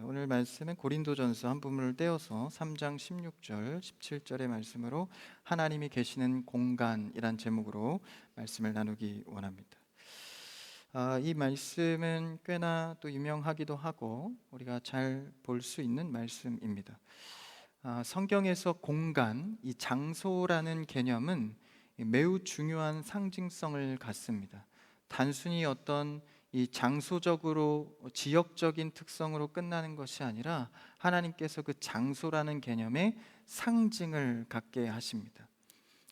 오늘 말씀은 고린도전서 한 부분을 떼어서 3장 16절, 17절의 말씀으로 하나님이 계시는 공간이란 제목으로 말씀을 나누기 원합니다. 이 말씀은 꽤나 또 유명하기도 하고 우리가 잘 볼 수 있는 말씀입니다. 성경에서 공간, 이 장소라는 개념은 매우 중요한 상징성을 갖습니다. 단순히 어떤 이 장소적으로 지역적인 특성으로 끝나는 것이 아니라 하나님께서 그 장소라는 개념의 상징을 갖게 하십니다.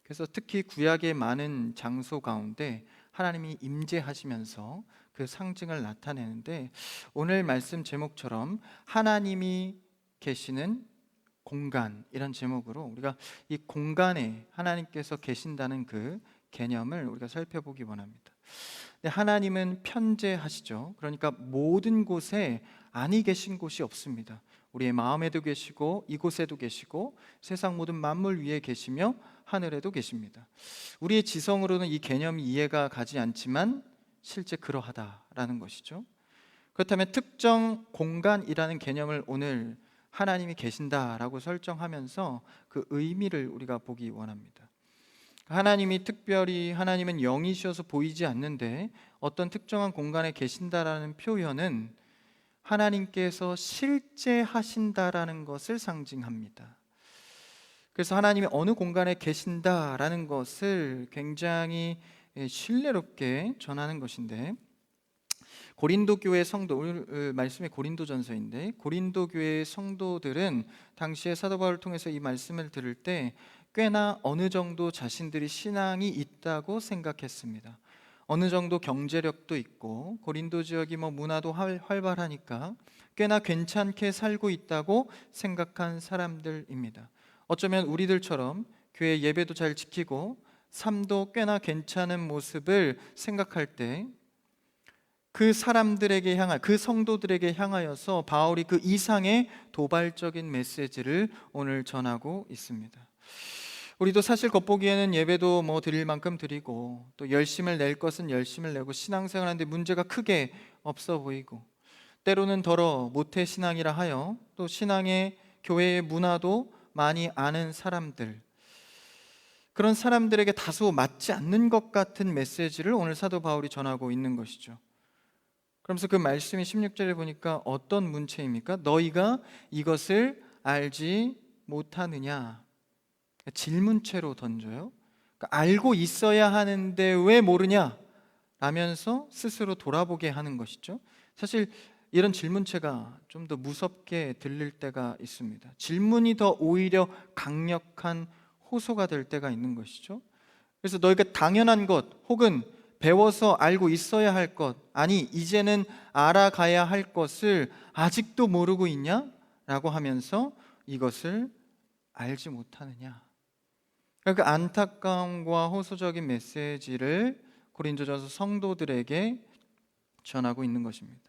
그래서 특히 구약의 많은 장소 가운데 하나님이 임재하시면서 그 상징을 나타내는데, 오늘 말씀 제목처럼 하나님이 계시는 공간, 이런 제목으로 우리가 이 공간에 하나님께서 계신다는 그 개념을 우리가 살펴보기 원합니다. 하나님은 편재하시죠. 그러니까 모든 곳에 아니 계신 곳이 없습니다. 우리의 마음에도 계시고 이곳에도 계시고 세상 모든 만물 위에 계시며 하늘에도 계십니다. 우리의 지성으로는 이 개념이 이해가 가지 않지만 실제 그러하다라는 것이죠. 그렇다면 특정 공간이라는 개념을 오늘 하나님이 계신다라고 설정하면서 그 의미를 우리가 보기 원합니다. 하나님이 특별히, 하나님은 영이셔서 보이지 않는데 어떤 특정한 공간에 계신다라는 표현은 하나님께서 실제 하신다라는 것을 상징합니다. 그래서 하나님이 어느 공간에 계신다라는 것을 굉장히 신뢰롭게 전하는 것인데, 고린도 교회 성도, 오늘 말씀이 고린도전서인데 고린도 교회의 성도들은 당시에 사도 바울을 통해서 이 말씀을 들을 때 꽤나 어느 정도 자신들이 신앙이 있다고 생각했습니다. 어느 정도 경제력도 있고 고린도 지역이 문화도 활발하니까 꽤나 괜찮게 살고 있다고 생각한 사람들입니다. 어쩌면 우리들처럼 교회 예배도 잘 지키고 삶도 꽤나 괜찮은 모습을 생각할 때 그 사람들에게 그 성도들에게 향하여서 바울이 그 이상의 도발적인 메시지를 오늘 전하고 있습니다. 우리도 사실 겉보기에는 예배도 드릴 만큼 드리고 또 열심을 낼 것은 열심을 내고 신앙생활하는데 문제가 크게 없어 보이고, 때로는 더러 모태 신앙이라 하여 또 신앙의 교회의 문화도 많이 아는 사람들, 그런 사람들에게 다소 맞지 않는 것 같은 메시지를 오늘 사도 바울이 전하고 있는 것이죠. 그러면서 그 말씀이 16절에 보니까 어떤 문체입니까? 너희가 이것을 알지 못하느냐, 질문체로 던져요. 그러니까 알고 있어야 하는데 왜 모르냐 라면서 스스로 돌아보게 하는 것이죠. 사실 이런 질문체가 좀 더 무섭게 들릴 때가 있습니다. 질문이 더 오히려 강력한 호소가 될 때가 있는 것이죠. 그래서 너희가 당연한 것 혹은 배워서 알고 있어야 할 것, 아니 이제는 알아가야 할 것을 아직도 모르고 있냐? 라고 하면서 이것을 알지 못하느냐. 그 안타까움과 호소적인 메시지를 고린도전서 성도들에게 전하고 있는 것입니다.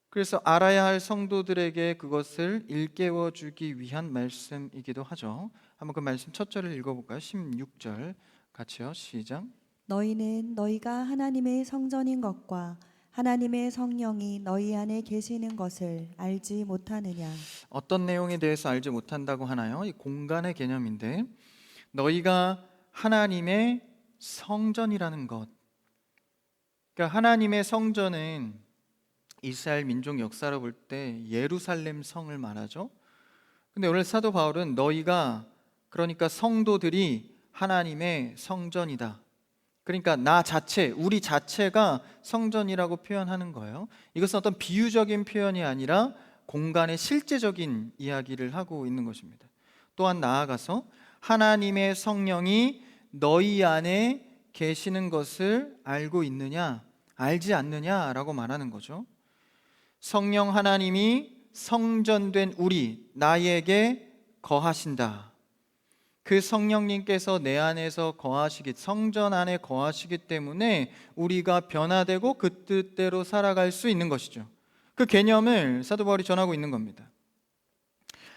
그래서 알아야 할 성도들에게 그것을 일깨워 주기 위한 말씀이기도 하죠. 한번 그 말씀 첫 절을 읽어볼까요? 16절 같이요. 시작. 너희는 너희가 하나님의 성전인 것과 하나님의 성령이 너희 안에 계시는 것을 알지 못하느냐. 어떤 내용에 대해서 알지 못한다고 하나요? 이 공간의 개념인데, 너희가 하나님의 성전이라는 것, 그러니까 하나님의 성전은 이스라엘 민족 역사로 볼 때 예루살렘 성을 말하죠. 근데 오늘 사도 바울은 너희가, 그러니까 성도들이 하나님의 성전이다, 그러니까 나 자체, 우리 자체가 성전이라고 표현하는 거예요. 이것은 어떤 비유적인 표현이 아니라 공간의 실제적인 이야기를 하고 있는 것입니다. 또한 나아가서 하나님의 성령이 너희 안에 계시는 것을 알고 있느냐, 알지 않느냐라고 말하는 거죠. 성령 하나님이 성전된 우리, 나에게 거하신다. 그 성령님께서 내 안에서 거하시기, 성전 안에 거하시기 때문에 우리가 변화되고 그 뜻대로 살아갈 수 있는 것이죠. 그 개념을 사도 바울이 전하고 있는 겁니다.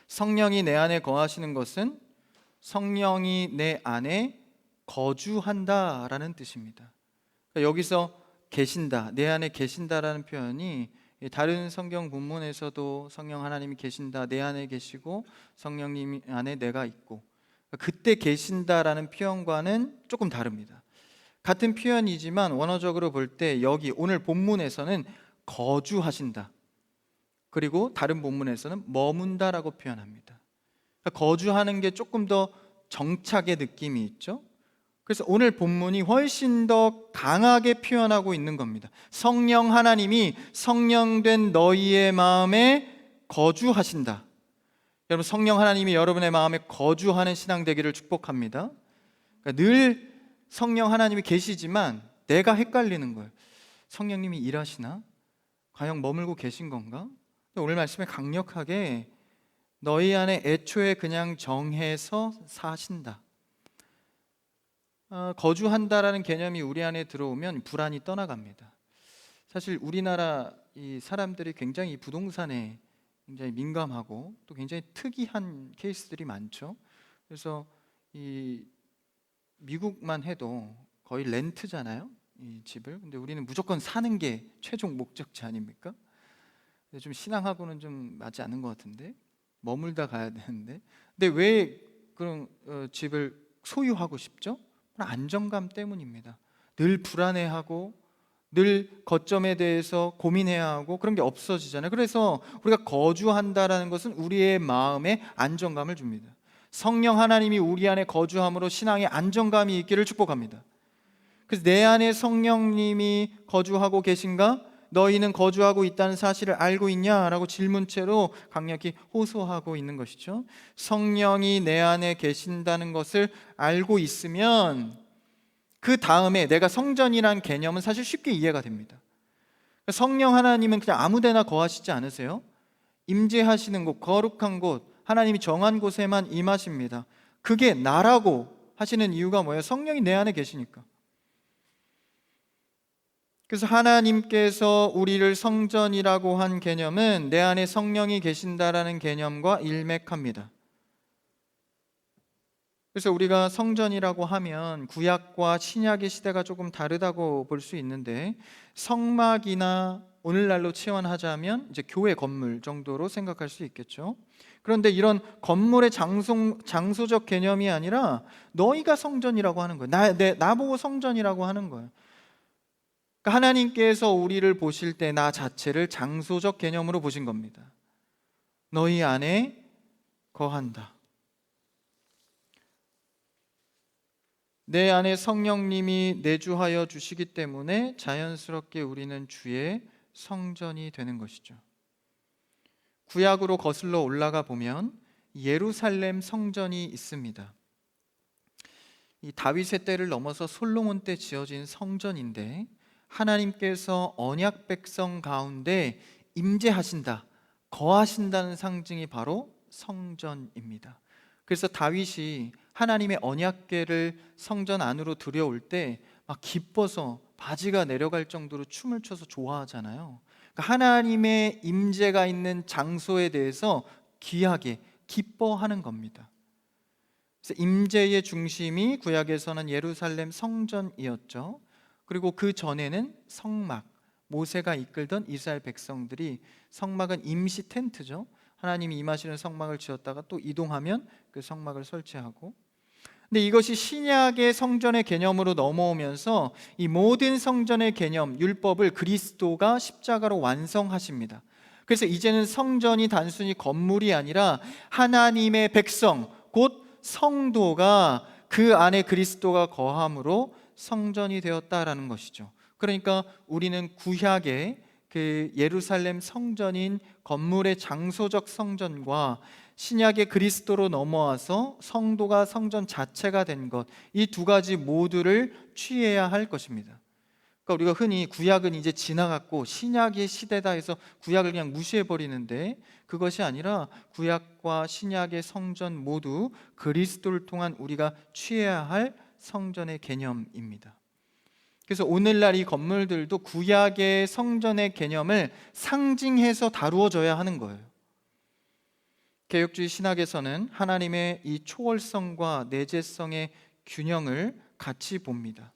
성령이 내 안에 거하시는 것은 성령이 내 안에 거주한다라는 뜻입니다. 그러니까 여기서 계신다, 내 안에 계신다라는 표현이 다른 성경 본문에서도 성령 하나님이 계신다, 내 안에 계시고 성령님 안에 내가 있고, 그때 계신다라는 표현과는 조금 다릅니다. 같은 표현이지만 원어적으로 볼 때 여기 오늘 본문에서는 거주하신다, 그리고 다른 본문에서는 머문다라고 표현합니다. 그러니까 거주하는 게 조금 더 정착의 느낌이 있죠. 그래서 오늘 본문이 훨씬 더 강하게 표현하고 있는 겁니다. 성령 하나님이 성령된 너희의 마음에 거주하신다. 여러분, 성령 하나님이 여러분의 마음에 거주하는 신앙 되기를 축복합니다. 그러니까 늘 성령 하나님이 계시지만 내가 헷갈리는 거예요. 성령님이 일하시나? 과연 머물고 계신 건가? 오늘 말씀에 강력하게 너희 안에 애초에 그냥 정해서 사신다, 거주한다라는 개념이 우리 안에 들어오면 불안이 떠나갑니다. 사실 우리나라 이 사람들이 굉장히 부동산에 굉장히 민감하고 또 굉장히 특이한 케이스들이 많죠. 그래서 이 미국만 해도 거의 렌트잖아요, 이 집을. 근데 우리는 무조건 사는 게 최종 목적지 아닙니까? 근데 좀 신앙하고는 좀 맞지 않는 것 같은데, 머물다 가야 되는데. 근데 왜 그런 집을 소유하고 싶죠? 안정감 때문입니다. 늘 불안해하고 늘 거점에 대해서 고민해야 하고 그런 게 없어지잖아요. 그래서 우리가 거주한다라는 것은 우리의 마음에 안정감을 줍니다. 성령 하나님이 우리 안에 거주함으로 신앙에 안정감이 있기를 축복합니다. 그래서 내 안에 성령님이 거주하고 계신가? 너희는 거주하고 있다는 사실을 알고 있냐라고 질문체로 강력히 호소하고 있는 것이죠. 성령이 내 안에 계신다는 것을 알고 있으면 그 다음에 내가 성전이란 개념은 사실 쉽게 이해가 됩니다. 성령 하나님은 그냥 아무데나 거하시지 않으세요. 임재하시는 곳, 거룩한 곳, 하나님이 정한 곳에만 임하십니다. 그게 나라고 하시는 이유가 뭐예요? 성령이 내 안에 계시니까. 그래서 하나님께서 우리를 성전이라고 한 개념은 내 안에 성령이 계신다라는 개념과 일맥합니다. 그래서 우리가 성전이라고 하면 구약과 신약의 시대가 조금 다르다고 볼 수 있는데, 성막이나 오늘날로 치환하자면 이제 교회 건물 정도로 생각할 수 있겠죠. 그런데 이런 건물의 장소적 개념이 아니라 너희가 성전이라고 하는 거예요. 나보고 성전이라고 하는 거예요. 그러니까 하나님께서 우리를 보실 때 나 자체를 장소적 개념으로 보신 겁니다. 너희 안에 거한다. 내 안에 성령님이 내주하여 주시기 때문에 자연스럽게 우리는 주의 성전이 되는 것이죠. 구약으로 거슬러 올라가 보면 예루살렘 성전이 있습니다. 이 다윗의 때를 넘어서 솔로몬 때 지어진 성전인데, 하나님께서 언약 백성 가운데 임재하신다, 거하신다는 상징이 바로 성전입니다. 그래서 다윗이 하나님의 언약궤를 성전 안으로 들여올 때 막 기뻐서 바지가 내려갈 정도로 춤을 춰서 좋아하잖아요. 그러니까 하나님의 임재가 있는 장소에 대해서 귀하게 기뻐하는 겁니다. 그래서 임재의 중심이 구약에서는 예루살렘 성전이었죠. 그리고 그 전에는 성막, 모세가 이끌던 이스라엘 백성들이, 성막은 임시 텐트죠. 하나님이 임하시는 성막을 지었다가 또 이동하면 그 성막을 설치하고. 근데 이것이 신약의 성전의 개념으로 넘어오면서 이 모든 성전의 개념, 율법을 그리스도가 십자가로 완성하십니다. 그래서 이제는 성전이 단순히 건물이 아니라 하나님의 백성, 곧 성도가 그 안에 그리스도가 거함으로 성전이 되었다라는 것이죠. 그러니까 우리는 구약의 그 예루살렘 성전인 건물의 장소적 성전과 신약의 그리스도로 넘어와서 성도가 성전 자체가 된 것, 이 두 가지 모두를 취해야 할 것입니다. 그러니까 우리가 흔히 구약은 이제 지나갔고 신약의 시대다 해서 구약을 그냥 무시해버리는데, 그것이 아니라 구약과 신약의 성전 모두 그리스도를 통한 우리가 취해야 할 성전의 개념입니다. 그래서 오늘날 이 건물들도 구약의 성전의 개념을 상징해서 다루어져야 하는 거예요. 개혁주의 신학에서는 하나님의 이 초월성과 내재성의 균형을 같이 봅니다.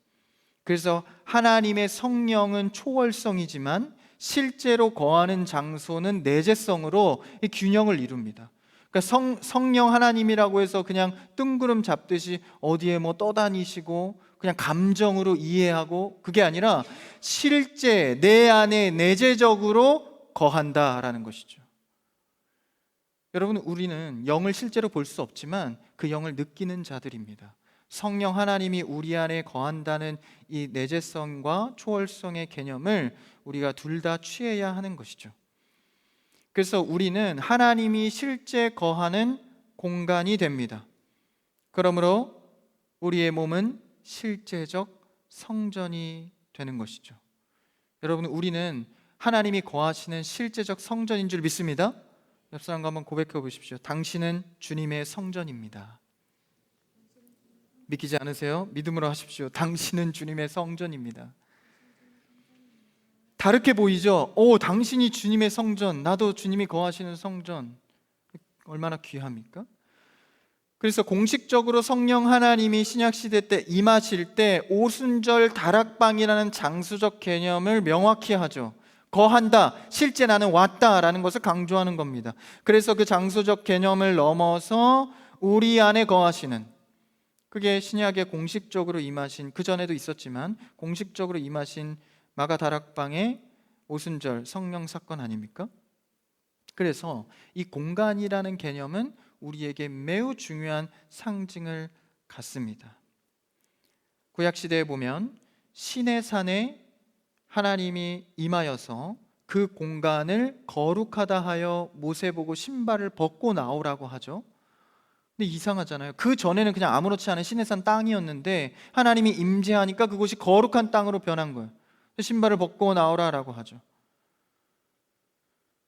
그래서 하나님의 성령은 초월성이지만 실제로 거하는 장소는 내재성으로 이 균형을 이룹니다. 그러니까 성령 하나님이라고 해서 그냥 뜬구름 잡듯이 어디에 뭐 떠다니시고 그냥 감정으로 이해하고, 그게 아니라 실제 내 안에 내재적으로 거한다라는 것이죠. 여러분, 우리는 영을 실제로 볼 수 없지만 그 영을 느끼는 자들입니다. 성령 하나님이 우리 안에 거한다는 이 내재성과 초월성의 개념을 우리가 둘 다 취해야 하는 것이죠. 그래서 우리는 하나님이 실제 거하는 공간이 됩니다. 그러므로 우리의 몸은 실제적 성전이 되는 것이죠. 여러분, 우리는 하나님이 거하시는 실제적 성전인 줄 믿습니다. 옆 사람과 한번 고백해 보십시오. 당신은 주님의 성전입니다. 믿기지 않으세요? 믿음으로 하십시오. 당신은 주님의 성전입니다. 다르게 보이죠? 당신이 주님의 성전, 나도 주님이 거하시는 성전. 얼마나 귀합니까? 그래서 공식적으로 성령 하나님이 신약시대 때 임하실 때 오순절 다락방이라는 장수적 개념을 명확히 하죠. 거한다, 실제 나는 왔다라는 것을 강조하는 겁니다. 그래서 그 장소적 개념을 넘어서 우리 안에 거하시는, 그게 신약에 공식적으로 임하신, 그전에도 있었지만 공식적으로 임하신 마가 다락방의 오순절 성령 사건 아닙니까? 그래서 이 공간이라는 개념은 우리에게 매우 중요한 상징을 갖습니다. 구약시대에 보면 시내산에 하나님이 임하여서 그 공간을 거룩하다 하여 모세 보고 신발을 벗고 나오라고 하죠. 근데 이상하잖아요. 그 전에는 그냥 아무렇지 않은 시내산 땅이었는데 하나님이 임재하니까 그곳이 거룩한 땅으로 변한 거예요. 신발을 벗고 나오라라고 하죠.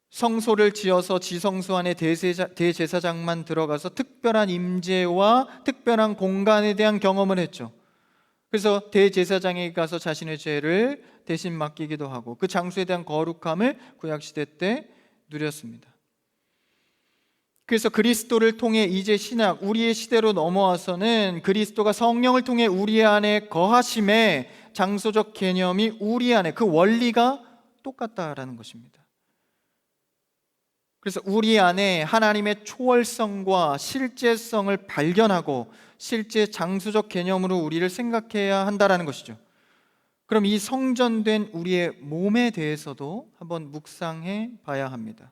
성소를 지어서 지성소 안에 대제사장만 들어가서 특별한 임재와 특별한 공간에 대한 경험을 했죠. 그래서 대제사장에게 가서 자신의 죄를 대신 맡기기도 하고 그 장소에 대한 거룩함을 구약시대 때 누렸습니다. 그래서 그리스도를 통해 이제 신약, 우리의 시대로 넘어와서는 그리스도가 성령을 통해 우리 안에 거하심에 장소적 개념이 우리 안에, 그 원리가 똑같다라는 것입니다. 그래서 우리 안에 하나님의 초월성과 실제성을 발견하고 실제 장소적 개념으로 우리를 생각해야 한다라는 것이죠. 그럼 이 성전된 우리의 몸에 대해서도 한번 묵상해 봐야 합니다.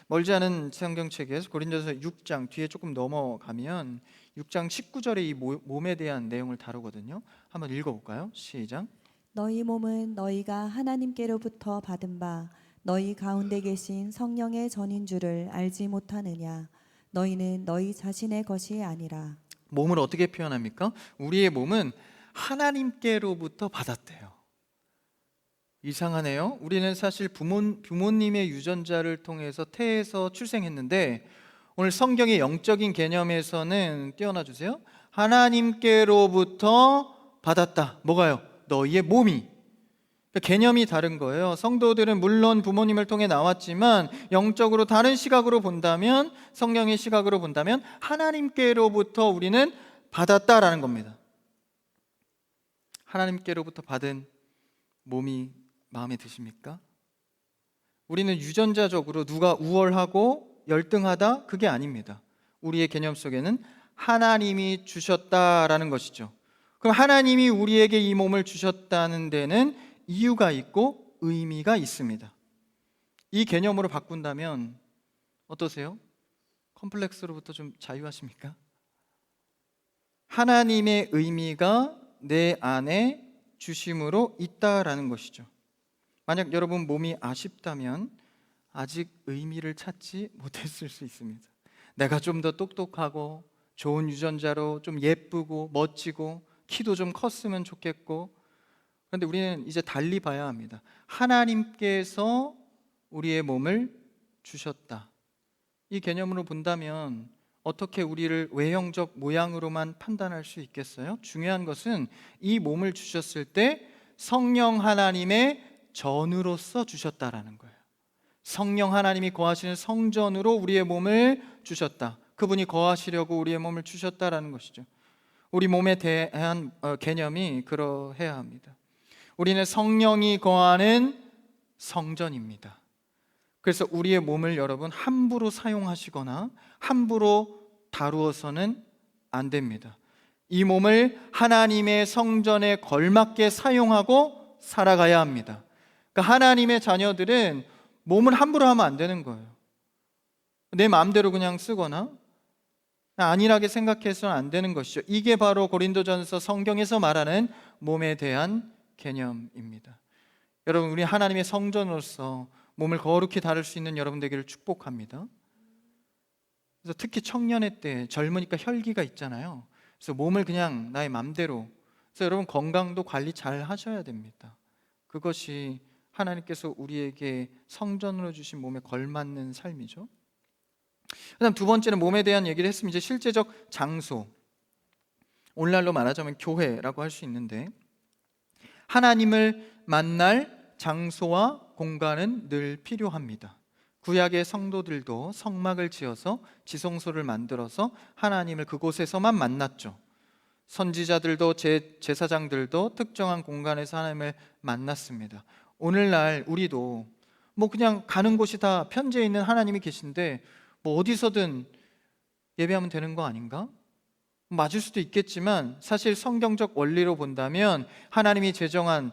멀지 않은 성경책에서 고린도서 6장 뒤에 조금 넘어가면 6장 19절에 이 몸에 대한 내용을 다루거든요. 한번 읽어볼까요? 시작. 너희 몸은 너희가 하나님께로부터 받은 바 너희 가운데 계신 성령의 전인 줄을 알지 못하느냐. 너희는 너희 자신의 것이 아니라. 몸을 어떻게 표현합니까? 우리의 몸은 하나님께로부터 받았대요. 이상하네요. 우리는 사실 부모님의 유전자를 통해서 태에서 출생했는데 오늘 성경의 영적인 개념에서는 띄워놔 주세요. 하나님께로부터 받았다. 뭐가요? 너희의 몸이. 개념이 다른 거예요. 성도들은 물론 부모님을 통해 나왔지만 영적으로 다른 시각으로 본다면, 성령의 시각으로 본다면 하나님께로부터 우리는 받았다라는 겁니다. 하나님께로부터 받은 몸이 마음에 드십니까? 우리는 유전자적으로 누가 우월하고 열등하다, 그게 아닙니다. 우리의 개념 속에는 하나님이 주셨다라는 것이죠. 그럼 하나님이 우리에게 이 몸을 주셨다는 데는 이유가 있고 의미가 있습니다. 이 개념으로 바꾼다면 어떠세요? 컴플렉스로부터 좀 자유하십니까? 하나님의 의미가 내 안에 주심으로 있다라는 것이죠. 만약 여러분 몸이 아쉽다면 아직 의미를 찾지 못했을 수 있습니다. 내가 좀 더 똑똑하고 좋은 유전자로 좀 예쁘고 멋지고 키도 좀 컸으면 좋겠고, 그런데 우리는 이제 달리 봐야 합니다. 하나님께서 우리의 몸을 주셨다. 이 개념으로 본다면 어떻게 우리를 외형적 모양으로만 판단할 수 있겠어요? 중요한 것은 이 몸을 주셨을 때 성령 하나님의 전으로서 주셨다라는 거예요. 성령 하나님이 거하시는 성전으로 우리의 몸을 주셨다. 그분이 거하시려고 우리의 몸을 주셨다라는 것이죠. 우리 몸에 대한 개념이 그러해야 합니다. 우리는 성령이 거하는 성전입니다. 그래서 우리의 몸을 여러분 함부로 사용하시거나 함부로 다루어서는 안 됩니다. 이 몸을 하나님의 성전에 걸맞게 사용하고 살아가야 합니다. 그러니까 하나님의 자녀들은 몸을 함부로 하면 안 되는 거예요. 내 마음대로 그냥 쓰거나 안일하게 생각해서는 안 되는 것이죠. 이게 바로 고린도전서 성경에서 말하는 몸에 대한 개념입니다. 여러분, 우리 하나님의 성전으로서 몸을 거룩히 다룰 수 있는 여러분 되기를 축복합니다. 그래서 특히 청년의 때 젊으니까 혈기가 있잖아요. 그래서 몸을 그냥 나의 맘대로, 그래서 여러분 건강도 관리 잘 하셔야 됩니다. 그것이 하나님께서 우리에게 성전으로 주신 몸에 걸맞는 삶이죠. 그다음 두 번째는 몸에 대한 얘기를 했으면 이제 실제적 장소, 오늘날로 말하자면 교회라고 할 수 있는데, 하나님을 만날 장소와 공간은 늘 필요합니다. 구약의 성도들도 성막을 지어서 지성소를 만들어서 하나님을 그곳에서만 만났죠. 선지자들도 제사장들도 특정한 공간에서 하나님을 만났습니다. 오늘날 우리도 뭐 그냥 가는 곳이 다 편지에 있는 하나님이 계신데 뭐 어디서든 예배하면 되는 거 아닌가? 맞을 수도 있겠지만 사실 성경적 원리로 본다면 하나님이 제정한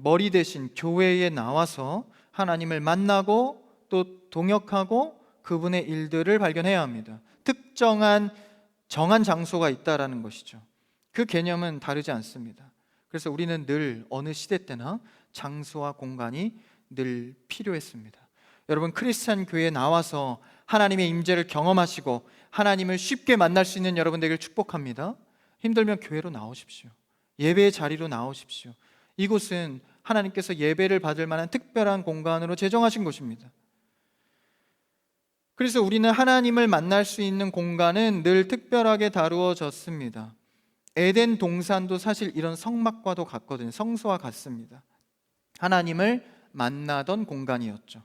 머리 대신 교회에 나와서 하나님을 만나고 또 동역하고 그분의 일들을 발견해야 합니다. 특정한 정한 장소가 있다라는 것이죠. 그 개념은 다르지 않습니다. 그래서 우리는 늘 어느 시대 때나 장소와 공간이 늘 필요했습니다. 여러분, 크리스찬 교회에 나와서 하나님의 임재를 경험하시고 하나님을 쉽게 만날 수 있는 여러분 되기를 축복합니다. 힘들면 교회로 나오십시오. 예배의 자리로 나오십시오. 이곳은 하나님께서 예배를 받을 만한 특별한 공간으로 제정하신 곳입니다. 그래서 우리는 하나님을 만날 수 있는 공간은 늘 특별하게 다루어졌습니다. 에덴 동산도 사실 이런 성막과도 같거든요. 성소와 같습니다. 하나님을 만나던 공간이었죠.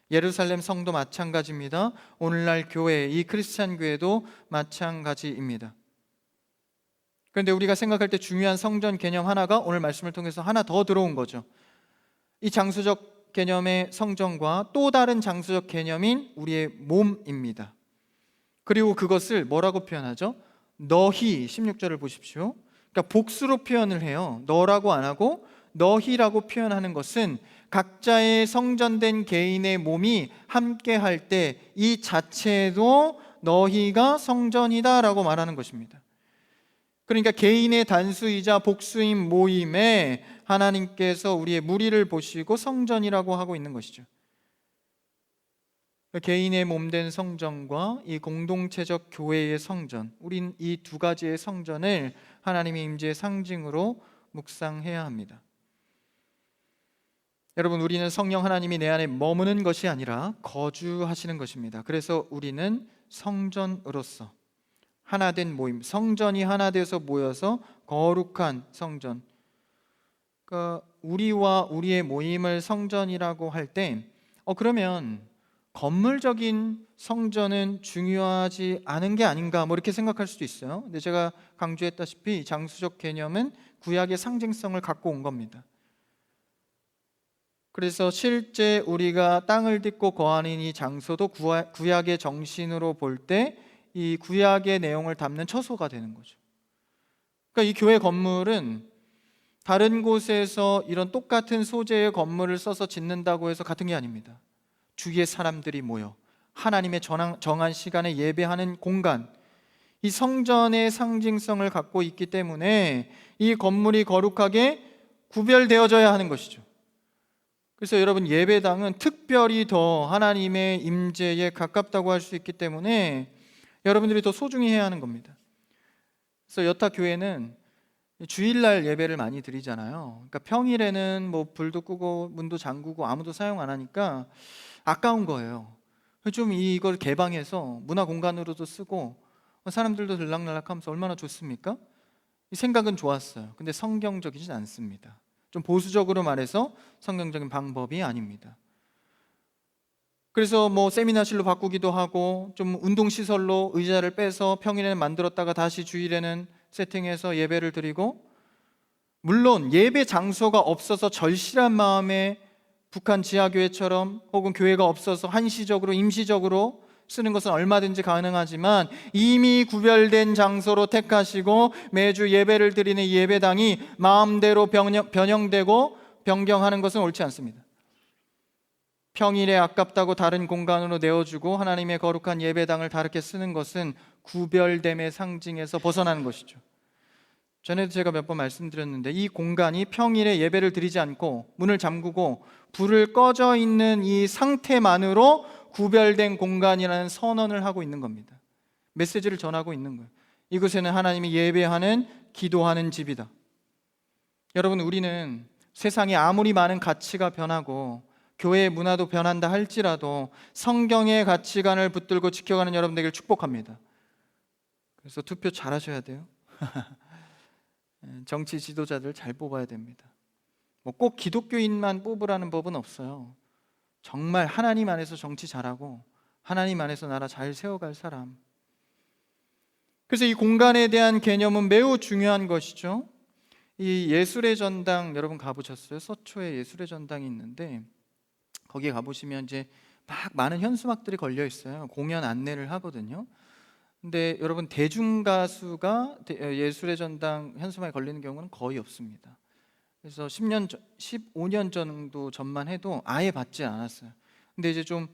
예루살렘 성도 마찬가지입니다. 오늘날 교회, 이 크리스찬 교회도 마찬가지입니다. 그런데 우리가 생각할 때 중요한 성전 개념 하나가 오늘 말씀을 통해서 하나 더 들어온 거죠. 이 장수적 개념의 성전과 또 다른 장수적 개념인 우리의 몸입니다. 그리고 그것을 뭐라고 표현하죠? 너희, 16절을 보십시오. 그러니까 복수로 표현을 해요. 너라고 안 하고 너희라고 표현하는 것은 각자의 성전된 개인의 몸이 함께 할 때 이 자체도 너희가 성전이다라고 말하는 것입니다. 그러니까 개인의 단수이자 복수인 모임에 하나님께서 우리의 무리를 보시고 성전이라고 하고 있는 것이죠. 개인의 몸된 성전과 이 공동체적 교회의 성전, 우린 이 두 가지의 성전을 하나님의 임재의 상징으로 묵상해야 합니다. 여러분, 우리는 성령 하나님이 내 안에 머무는 것이 아니라 거주하시는 것입니다. 그래서 우리는 성전으로서 하나된 모임, 성전이 하나 돼서 모여서 거룩한 성전, 그러니까 우리와 우리의 모임을 성전이라고 할 때 그러면 건물적인 성전은 중요하지 않은 게 아닌가 뭐 이렇게 생각할 수도 있어요. 근데 제가 강조했다시피 장수적 개념은 구약의 상징성을 갖고 온 겁니다. 그래서 실제 우리가 땅을 딛고 거하는 이 장소도 구약의 정신으로 볼 때 이 구약의 내용을 담는 처소가 되는 거죠. 그러니까 이 교회 건물은 다른 곳에서 이런 똑같은 소재의 건물을 써서 짓는다고 해서 같은 게 아닙니다. 주위의 사람들이 모여 하나님의 정한 시간에 예배하는 공간, 이 성전의 상징성을 갖고 있기 때문에 이 건물이 거룩하게 구별되어져야 하는 것이죠. 그래서 여러분, 예배당은 특별히 더 하나님의 임재에 가깝다고 할 수 있기 때문에 여러분들이 더 소중히 해야 하는 겁니다. 그래서 여타 교회는 주일날 예배를 많이 드리잖아요. 그러니까 평일에는 뭐 불도 끄고 문도 잠그고 아무도 사용 안 하니까 아까운 거예요. 좀 이걸 개방해서 문화 공간으로도 쓰고 사람들도 들락날락하면서 얼마나 좋습니까? 이 생각은 좋았어요. 근데 성경적이진 않습니다. 좀 보수적으로 말해서 성경적인 방법이 아닙니다. 그래서 뭐 세미나실로 바꾸기도 하고 좀 운동시설로 의자를 빼서 평일에는 만들었다가 다시 주일에는 세팅해서 예배를 드리고, 물론 예배 장소가 없어서 절실한 마음에 북한 지하교회처럼 혹은 교회가 없어서 한시적으로 임시적으로 쓰는 것은 얼마든지 가능하지만 이미 구별된 장소로 택하시고 매주 예배를 드리는 이 예배당이 마음대로 변형되고 변경하는 것은 옳지 않습니다. 평일에 아깝다고 다른 공간으로 내어주고 하나님의 거룩한 예배당을 다르게 쓰는 것은 구별됨의 상징에서 벗어나는 것이죠. 전에도 제가 몇 번 말씀드렸는데 이 공간이 평일에 예배를 드리지 않고 문을 잠그고 불을 꺼져 있는 이 상태만으로 구별된 공간이라는 선언을 하고 있는 겁니다. 메시지를 전하고 있는 거예요. 이곳에는 하나님이 예배하는, 기도하는 집이다. 여러분, 우리는 세상에 아무리 많은 가치가 변하고 교회의 문화도 변한다 할지라도 성경의 가치관을 붙들고 지켜가는 여러분 되기를 축복합니다. 그래서 투표 잘 하셔야 돼요. 정치 지도자들 잘 뽑아야 됩니다. 꼭 기독교인만 뽑으라는 법은 없어요. 정말 하나님 안에서 정치 잘하고 하나님 안에서 나라 잘 세워갈 사람. 그래서 이 공간에 대한 개념은 매우 중요한 것이죠. 이 예술의 전당 여러분 가보셨어요? 서초에 예술의 전당이 있는데 거기에 가보시면 이제 막 많은 현수막들이 걸려 있어요. 공연 안내를 하거든요. 근데 여러분 대중가수가 예술의 전당 현수막에 걸리는 경우는 거의 없습니다. 그래서 15년 정도 전만 해도 아예 받지 않았어요. 근데 이제 좀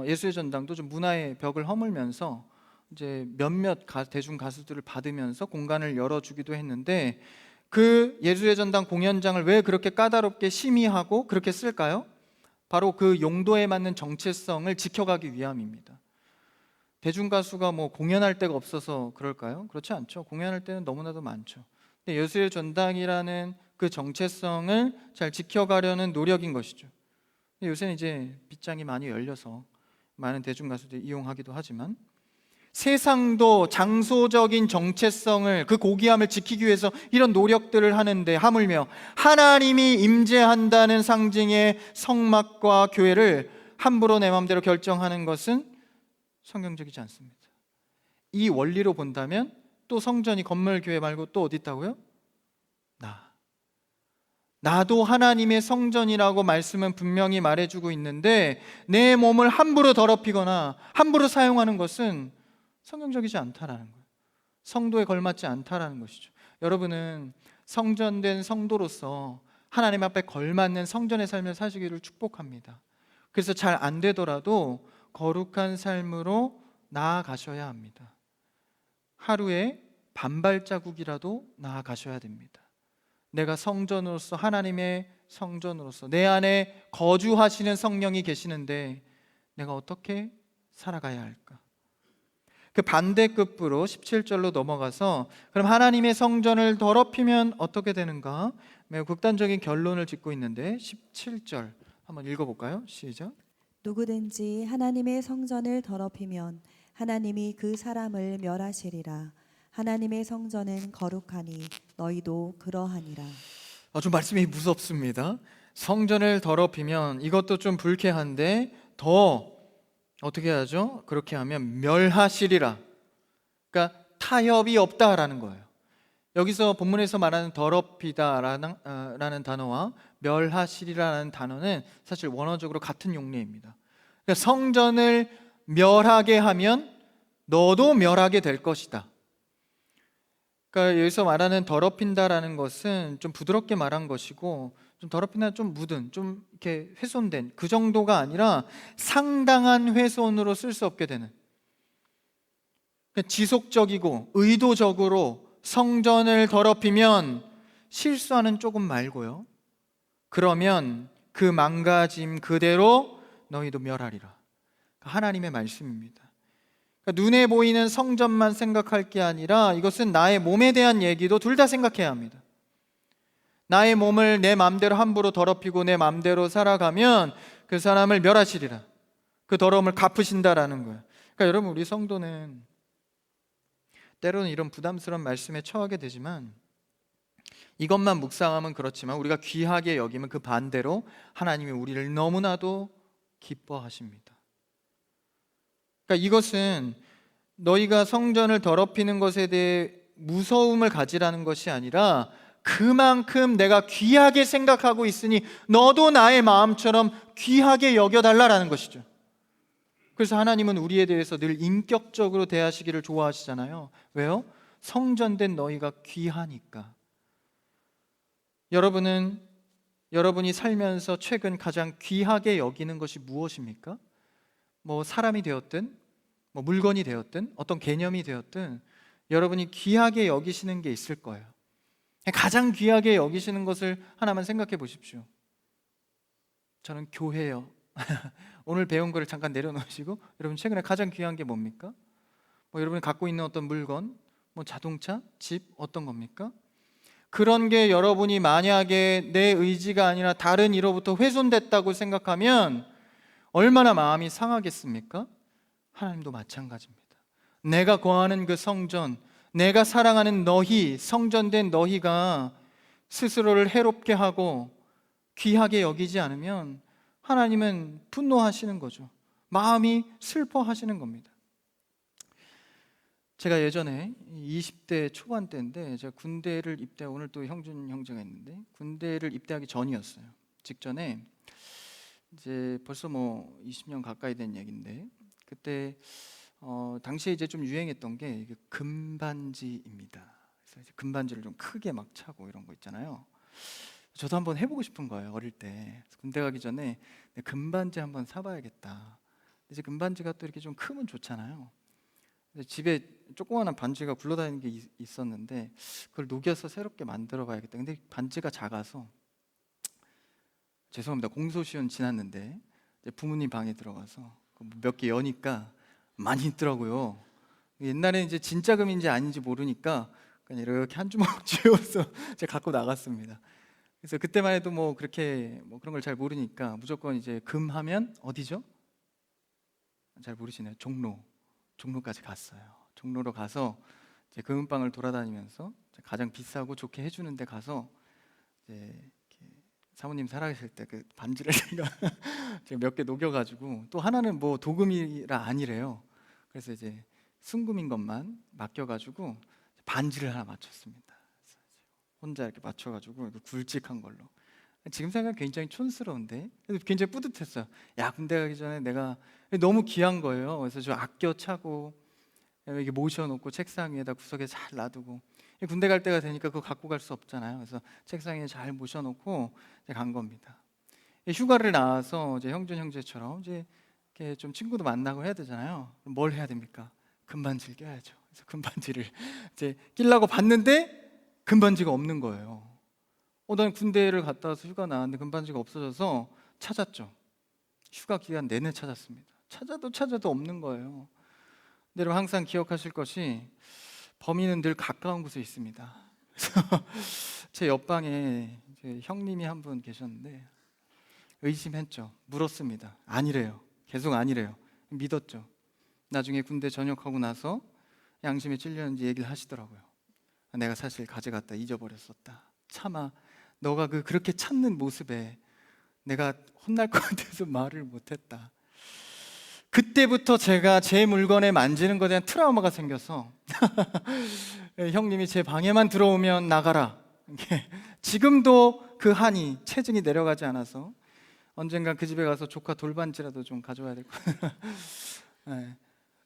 예술의 전당도 좀 문화의 벽을 허물면서 이제 몇몇 대중 가수들을 받으면서 공간을 열어주기도 했는데 그 예술의 전당 공연장을 왜 그렇게 까다롭게 심의하고 그렇게 쓸까요? 바로 그 용도에 맞는 정체성을 지켜가기 위함입니다. 대중 가수가 뭐 공연할 데가 없어서 그럴까요? 그렇지 않죠. 공연할 때는 너무나도 많죠. 근데 예술의 전당이라는 그 정체성을 잘 지켜가려는 노력인 것이죠. 요새는 이제 빗장이 많이 열려서 많은 대중 가수들이 이용하기도 하지만 세상도 장소적인 정체성을, 그 고귀함을 지키기 위해서 이런 노력들을 하는데 하물며 하나님이 임재한다는 상징의 성막과 교회를 함부로 내 마음대로 결정하는 것은 성경적이지 않습니다. 이 원리로 본다면 또 성전이 건물 교회 말고 또 어디 있다고요? 나도 하나님의 성전이라고 말씀은 분명히 말해주고 있는데 내 몸을 함부로 더럽히거나 함부로 사용하는 것은 성경적이지 않다라는 거예요. 성도에 걸맞지 않다라는 것이죠. 여러분은 성전된 성도로서 하나님 앞에 걸맞는 성전의 삶을 사시기를 축복합니다. 그래서 잘 안 되더라도 거룩한 삶으로 나아가셔야 합니다. 하루에 반발자국이라도 나아가셔야 됩니다. 내가 성전으로서, 하나님의 성전으로서 내 안에 거주하시는 성령이 계시는데 내가 어떻게 살아가야 할까? 그 반대급부로 17절로 넘어가서 그럼 하나님의 성전을 더럽히면 어떻게 되는가? 매우 극단적인 결론을 짓고 있는데 17절 한번 읽어볼까요? 시작. 누구든지 하나님의 성전을 더럽히면 하나님이 그 사람을 멸하시리라. 하나님의 성전은 거룩하니 너희도 그러하니라. 좀 말씀이 무섭습니다. 성전을 더럽히면 이것도 좀 불쾌한데 더 어떻게 하죠? 그렇게 하면 멸하시리라. 그러니까 타협이 없다라는 거예요. 여기서 본문에서 말하는 더럽히다라는 단어와 멸하시리라는 단어는 사실 원어적으로 같은 용례입니다. 그러니까 성전을 멸하게 하면 너도 멸하게 될 것이다. 그러니까 여기서 말하는 더럽힌다라는 것은 좀 부드럽게 말한 것이고 좀 더럽히나 좀 묻은, 좀 이렇게 훼손된 그 정도가 아니라 상당한 훼손으로 쓸 수 없게 되는, 그러니까 지속적이고 의도적으로 성전을 더럽히면 실수하는 조금 말고요. 그러면 그 망가짐 그대로 너희도 멸하리라. 하나님의 말씀입니다. 그러니까 눈에 보이는 성전만 생각할 게 아니라 이것은 나의 몸에 대한 얘기도 둘 다 생각해야 합니다. 나의 몸을 내 마음대로 함부로 더럽히고 내 마음대로 살아가면 그 사람을 멸하시리라. 그 더러움을 갚으신다라는 거예요. 그러니까 여러분, 우리 성도는 때로는 이런 부담스러운 말씀에 처하게 되지만 이것만 묵상하면 그렇지만 우리가 귀하게 여기면 그 반대로 하나님이 우리를 너무나도 기뻐하십니다. 그러니까 이것은 너희가 성전을 더럽히는 것에 대해 무서움을 가지라는 것이 아니라 그만큼 내가 귀하게 생각하고 있으니 너도 나의 마음처럼 귀하게 여겨달라라는 것이죠. 그래서 하나님은 우리에 대해서 늘 인격적으로 대하시기를 좋아하시잖아요. 왜요? 성전된 너희가 귀하니까. 여러분이 살면서 최근 가장 귀하게 여기는 것이 무엇입니까? 뭐 사람이 되었든 뭐 물건이 되었든 어떤 개념이 되었든 여러분이 귀하게 여기시는 게 있을 거예요. 가장 귀하게 여기시는 것을 하나만 생각해 보십시오. 저는 교회요. 오늘 배운 거를 잠깐 내려놓으시고 여러분 최근에 가장 귀한 게 뭡니까? 뭐 여러분이 갖고 있는 어떤 물건, 뭐 자동차, 집 어떤 겁니까? 그런 게 여러분이 만약에 내 의지가 아니라 다른 이로부터 훼손됐다고 생각하면 얼마나 마음이 상하겠습니까? 하나님도 마찬가지입니다. 내가 거하는 그 성전, 내가 사랑하는 너희, 성전된 너희가 스스로를 해롭게 하고 귀하게 여기지 않으면 하나님은 분노하시는 거죠. 마음이 슬퍼하시는 겁니다. 제가 예전에 20대 초반 때인데 제가 군대를 오늘 또 형준 형제가 있는데 군대를 입대하기 전이었어요. 직전에 이제 벌써 뭐 20년 가까이 된 얘기인데 그때 당시에 이제 좀 유행했던 게 금반지입니다. 그래서 이제 금반지를 좀 크게 막 차고 이런 거 있잖아요. 저도 한번 해보고 싶은 거예요. 어릴 때 군대 가기 전에 금반지 한번 사봐야겠다. 이제 금반지가 또 이렇게 좀 크면 좋잖아요. 집에 조그마한 반지가 굴러다니는 게 있었는데 그걸 녹여서 새롭게 만들어 봐야겠다. 근데 반지가 작아서 죄송합니다. 공소시효는 지났는데 부모님 방에 들어가서 몇 개 여니까 많이 있더라고요. 옛날에 이제 진짜 금인지 아닌지 모르니까 그냥 이렇게 한 주먹 쥐어서 제가 갖고 나갔습니다. 그래서 그때만 해도 뭐 그렇게 뭐 그런 걸 잘 모르니까 무조건 이제 금하면 어디죠? 잘 모르시네요. 종로까지 갔어요. 종로로 가서 이제 금은방을 돌아다니면서 가장 비싸고 좋게 해주는 데 가서 이제 사모님 살아계실 때 그 반지를 제가 몇 개 녹여가지고 또 하나는 뭐 도금이라 아니래요. 그래서 이제 순금인 것만 맡겨가지고 반지를 하나 맞췄습니다. 그래서 혼자 이렇게 맞춰가지고 굵직한 걸로. 지금 생각하면 굉장히 촌스러운데 굉장히 뿌듯했어요. 야, 군대 가기 전에 내가 너무 귀한 거예요. 그래서 좀 아껴 차고 이게 모셔놓고 책상 위에다 구석에 잘 놔두고 군대 갈 때가 되니까 그거 갖고 갈 수 없잖아요. 그래서 책상 위에 잘 모셔놓고 간 겁니다. 휴가를 나와서 이제 형준 형제처럼 이제 이렇게 좀 친구도 만나고 해야 되잖아요. 그럼 뭘 해야 됩니까? 금반지를 껴야죠. 그래서 금반지를 이제 끼려고 봤는데 금반지가 없는 거예요. 난 군대를 갔다 와서 휴가 나왔는데 금반지가 없어져서 찾았죠. 휴가 기간 내내 찾았습니다. 찾아도 없는 거예요. 근데 여러분 항상 기억하실 것이 범인은 늘 가까운 곳에 있습니다. 그래서 제 옆방에 형님이 한 분 계셨는데 의심했죠. 물었습니다. 아니래요. 계속 아니래요. 믿었죠. 나중에 군대 전역하고 나서 양심에 찔렸는지 얘기를 하시더라고요. 내가 사실 가져갔다 잊어버렸었다. 차마 너가 그렇게 찾는 모습에 내가 혼날 것 같아서 말을 못했다. 그때부터 제가 제 물건에 만지는 것에 대한 트라우마가 생겨서 형님이 제 방에만 들어오면 나가라. 지금도 그 한이 체증이 내려가지 않아서 언젠간 그 집에 가서 조카 돌반지라도 좀 가져와야 될 것 같아요. 네.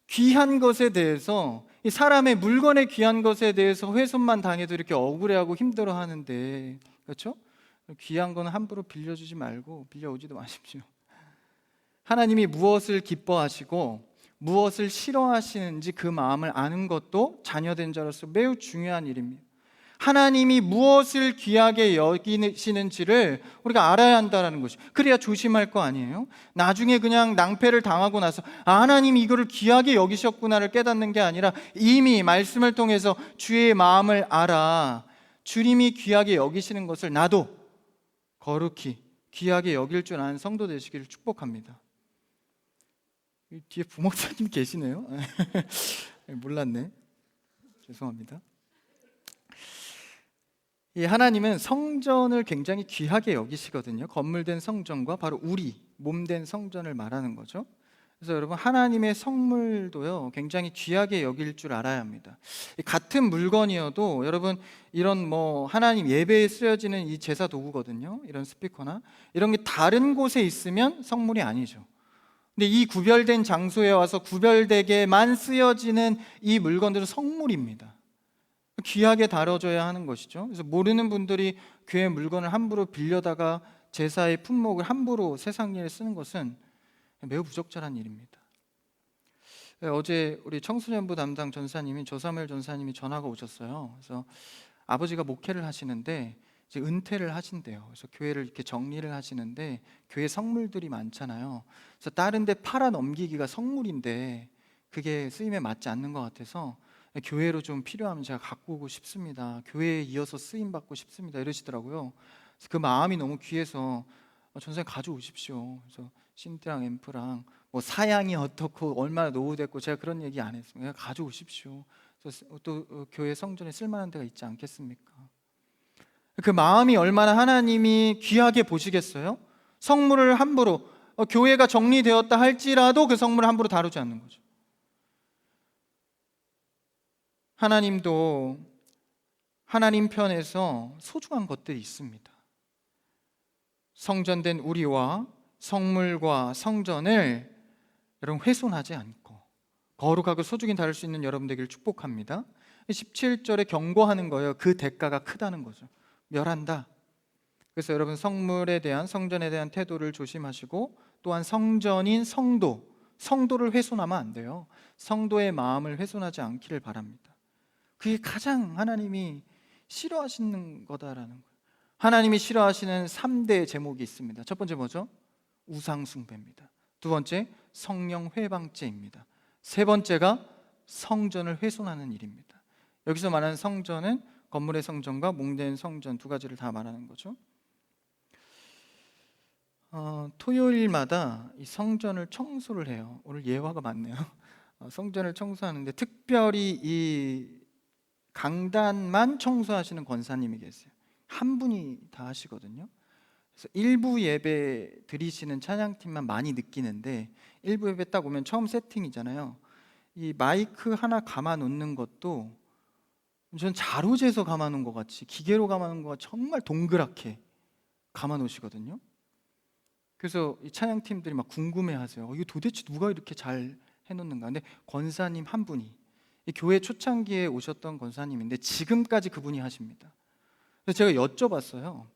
귀한 것에 대해서 이 사람의 물건의 귀한 것에 대해서 훼손만 당해도 이렇게 억울해하고 힘들어하는데 그렇죠? 귀한 건 함부로 빌려주지 말고 빌려오지도 마십시오. 하나님이 무엇을 기뻐하시고 무엇을 싫어하시는지 그 마음을 아는 것도 자녀된 자로서 매우 중요한 일입니다. 하나님이 무엇을 귀하게 여기시는지를 우리가 알아야 한다는 것이, 그래야 조심할 거 아니에요? 나중에 그냥 낭패를 당하고 나서 하나님이 이거를 귀하게 여기셨구나를 깨닫는 게 아니라 이미 말씀을 통해서 주의 마음을 알아 주님이 귀하게 여기시는 것을 나도 거룩히 귀하게 여길 줄 아는 성도 되시기를 축복합니다. 뒤에 부목사님 계시네요. 몰랐네. 죄송합니다. 이 하나님은 성전을 굉장히 귀하게 여기시거든요. 건물된 성전과 바로 우리 몸된 성전을 말하는 거죠. 그래서 여러분, 하나님의 성물도요 굉장히 귀하게 여길 줄 알아야 합니다. 같은 물건이어도 여러분, 이런 뭐 하나님 예배에 쓰여지는 이 제사 도구거든요. 이런 스피커나 이런 게 다른 곳에 있으면 성물이 아니죠. 근데 이 구별된 장소에 와서 구별되게만 쓰여지는 이 물건들은 성물입니다. 귀하게 다뤄져야 하는 것이죠. 그래서 모르는 분들이 교회 물건을 함부로 빌려다가 제사의 품목을 함부로 세상 일에 쓰는 것은 매우 부적절한 일입니다. 어제 우리 청소년부 담당 전사님이 조사무엘 전사님이 전화가 오셨어요. 그래서 아버지가 목회를 하시는데 이제 은퇴를 하신대요. 그래서 교회를 이렇게 정리를 하시는데 교회 성물들이 많잖아요. 그래서 다른 데 팔아 넘기기가 성물인데 그게 쓰임에 맞지 않는 것 같아서 교회로 좀 필요하면 제가 갖고 오고 싶습니다. 교회에 이어서 쓰임 받고 싶습니다. 이러시더라고요. 그래서 그 마음이 너무 귀해서 전사님 가져오십시오. 그래서 신디랑 앰프랑 뭐 사양이 어떻고 얼마나 노후됐고 제가 그런 얘기 안 했습니다. 그냥 가져오십시오. 그래서 또 교회 성전에 쓸만한 데가 있지 않겠습니까? 그 마음이 얼마나 하나님이 귀하게 보시겠어요? 성물을 함부로 교회가 정리되었다 할지라도 그 성물을 함부로 다루지 않는 거죠. 하나님도 하나님 편에서 소중한 것들이 있습니다. 성전된 우리와 성물과 성전을 여러분 훼손하지 않고 거룩하고 소중히 다룰 수 있는 여러분 되기를 축복합니다. 17절에 경고하는 거예요. 그 대가가 크다는 거죠. 멸한다. 그래서 여러분, 성물에 대한, 성전에 대한 태도를 조심하시고, 또한 성전인 성도를 훼손하면 안 돼요. 성도의 마음을 훼손하지 않기를 바랍니다. 그게 가장 하나님이 싫어하시는 거다라는 거예요. 하나님이 싫어하시는 3대 제목이 있습니다. 첫 번째 뭐죠? 우상 숭배입니다. 두 번째, 성령 회방죄입니다. 세 번째가 성전을 훼손하는 일입니다. 여기서 말하는 성전은 건물의 성전과 몽된 성전 두 가지를 다 말하는 거죠. 토요일마다 이 성전을 청소를 해요. 오늘 예화가 많네요. 성전을 청소하는데 특별히 이 강단만 청소하시는 권사님이 계세요. 한 분이 다 하시거든요. 그래서 일부 예배 드리시는 찬양팀만 많이 느끼는데, 일부 예배 딱 오면 처음 세팅이잖아요. 이 마이크 하나 감아 놓는 것도 전 자로 재서 감아 놓은 것 같이, 기계로 감아 놓은 것 같이 정말 동그랗게 감아 놓으시거든요. 그래서 이 찬양팀들이 막 궁금해하세요. 이거 도대체 누가 이렇게 잘 해놓는가? 근데 권사님 한 분이, 이 교회 초창기에 오셨던 권사님인데 지금까지 그분이 하십니다. 그래서 제가 여쭤봤어요.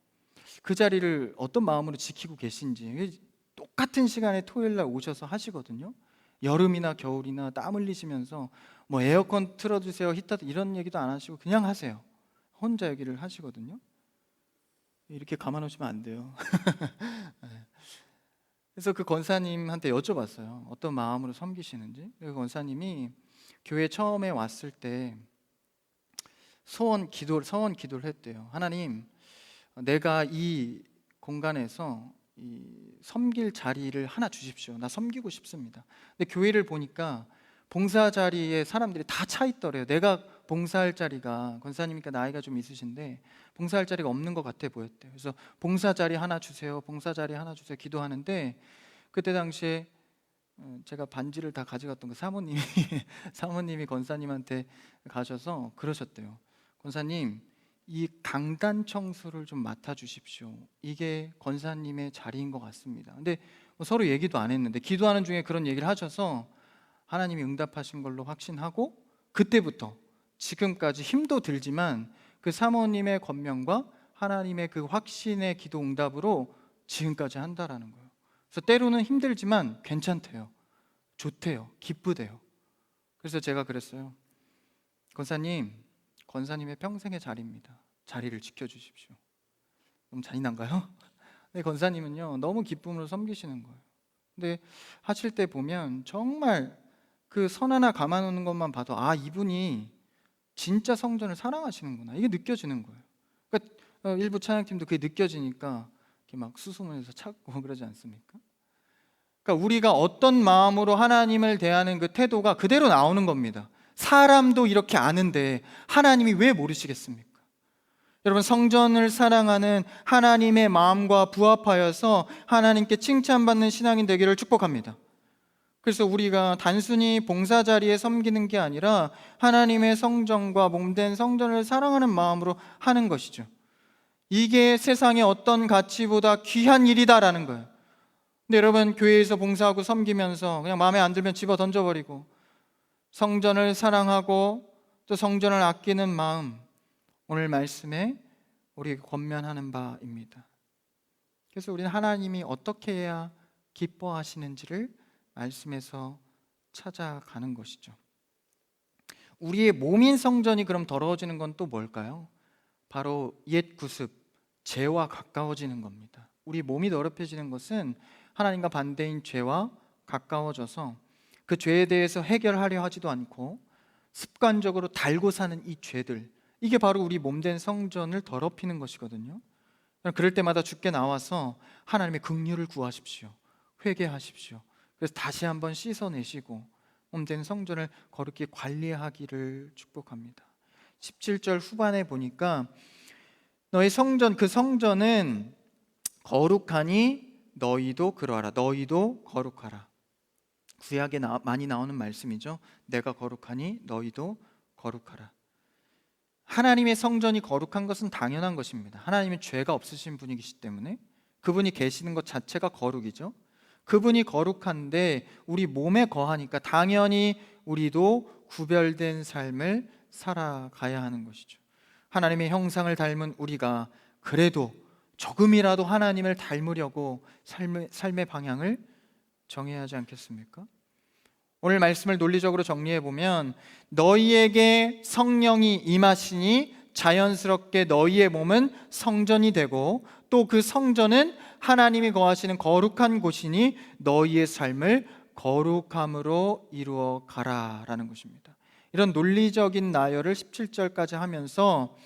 그 자리를 어떤 마음으로 지키고 계신지. 똑같은 시간에 토요일 날 오셔서 하시거든요. 여름이나 겨울이나 땀 흘리시면서 뭐 에어컨 틀어주세요, 히터 이런 얘기도 안 하시고 그냥 하세요. 혼자 얘기를 하시거든요. 이렇게 가만 놓으시면 안 돼요. 그래서 그 권사님한테 여쭤봤어요. 어떤 마음으로 섬기시는지. 그 권사님이 교회 처음에 왔을 때 서원 기도를 했대요. 하나님, 내가 이 공간에서 이 섬길 자리를 하나 주십시오. 나 섬기고 싶습니다. 근데 교회를 보니까 봉사 자리에 사람들이 다 차 있더래요. 내가 봉사할 자리가, 권사님이니까 나이가 좀 있으신데 봉사할 자리가 없는 것 같아 보였대요. 그래서 봉사 자리 하나 주세요, 봉사 자리 하나 주세요 기도하는데, 그때 당시에 제가 반지를 다 가져갔던 그 사모님이 권사님한테 가셔서 그러셨대요. 권사님, 이 강단 청소를 좀 맡아주십시오. 이게 권사님의 자리인 것 같습니다. 근데 뭐 서로 얘기도 안 했는데 기도하는 중에 그런 얘기를 하셔서 하나님이 응답하신 걸로 확신하고, 그때부터 지금까지 힘도 들지만 그 사모님의 권면과 하나님의 그 확신의 기도 응답으로 지금까지 한다라는 거예요. 그래서 때로는 힘들지만 괜찮대요. 좋대요. 기쁘대요. 그래서 제가 그랬어요. 권사님의 평생의 자리입니다. 자리를 지켜주십시오. 너무 잔인한가요? 근데 권사님은요, 너무 기쁨으로 섬기시는 거예요. 근데 하실 때 보면 정말 그 선 하나 감아놓는 것만 봐도 이분이 진짜 성전을 사랑하시는구나, 이게 느껴지는 거예요. 그러니까 일부 찬양팀도 그게 느껴지니까 이렇게 막 수소문해서 찾고 그러지 않습니까? 그러니까 우리가 어떤 마음으로 하나님을 대하는 그 태도가 그대로 나오는 겁니다. 사람도 이렇게 아는데 하나님이 왜 모르시겠습니까? 여러분, 성전을 사랑하는 하나님의 마음과 부합하여서 하나님께 칭찬받는 신앙인 되기를 축복합니다. 그래서 우리가 단순히 봉사 자리에 섬기는 게 아니라 하나님의 성전과 몸된 성전을 사랑하는 마음으로 하는 것이죠. 이게 세상의 어떤 가치보다 귀한 일이다라는 거예요. 근데 여러분, 교회에서 봉사하고 섬기면서 그냥 마음에 안 들면 집어 던져버리고 성전을 사랑하고 또 성전을 아끼는 마음, 오늘 말씀에 우리에게 권면하는 바입니다. 그래서 우리는 하나님이 어떻게 해야 기뻐하시는지를 말씀에서 찾아가는 것이죠. 우리의 몸인 성전이 그럼 더러워지는 건 또 뭘까요? 바로 옛 구습, 죄와 가까워지는 겁니다. 우리 몸이 더럽혀지는 것은 하나님과 반대인 죄와 가까워져서 그 죄에 대해서 해결하려 하지도 않고 습관적으로 달고 사는 이 죄들, 이게 바로 우리 몸된 성전을 더럽히는 것이거든요. 그럴 때마다 주께 나와서 하나님의 긍휼을 구하십시오. 회개하십시오. 그래서 다시 한번 씻어내시고 몸된 성전을 거룩히 관리하기를 축복합니다. 17절 후반에 보니까 너희 성전, 그 성전은 거룩하니 너희도 그러하라. 너희도 거룩하라. 구약에 많이 나오는 말씀이죠. 내가 거룩하니 너희도 거룩하라. 하나님의 성전이 거룩한 것은 당연한 것입니다. 하나님은 죄가 없으신 분이시기 때문에 그분이 계시는 것 자체가 거룩이죠. 그분이 거룩한데 우리 몸에 거하니까 당연히 우리도 구별된 삶을 살아가야 하는 것이죠. 하나님의 형상을 닮은 우리가 그래도 조금이라도 하나님을 닮으려고 삶의 방향을 정해야 하지 않겠습니까? 오늘 말씀을 논리적으로 정리해 보면 너희에게 성령이 임하시니 자연스럽게 너희의 몸은 성전이 되고 또 그 성전은 하나님이 거하시는 거룩한 곳이니 너희의 삶을 거룩함으로 이루어 가라라는 것입니다. 이런 논리적인 나열을 17절까지 하면서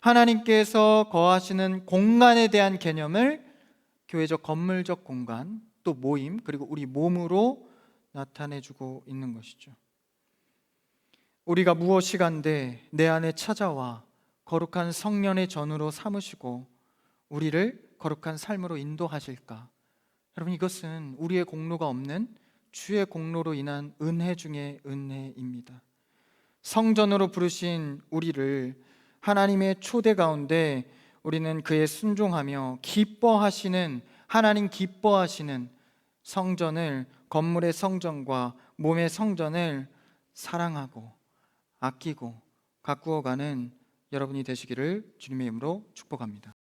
하나님께서 거하시는 공간에 대한 개념을 교회적 건물적 공간, 또 모임, 그리고 우리 몸으로 나타내주고 있는 것이죠. 우리가 무엇이간데 내 안에 찾아와 거룩한 성령의 전으로 삼으시고 우리를 거룩한 삶으로 인도하실까? 여러분, 이것은 우리의 공로가 없는 주의 공로로 인한 은혜 중에 은혜입니다. 성전으로 부르신 우리를 하나님의 초대 가운데 우리는 그에 순종하며 기뻐하시는, 하나님 기뻐하시는 성전을, 건물의 성전과 몸의 성전을 사랑하고 아끼고 가꾸어가는 여러분이 되시기를 주님의 이름으로 축복합니다.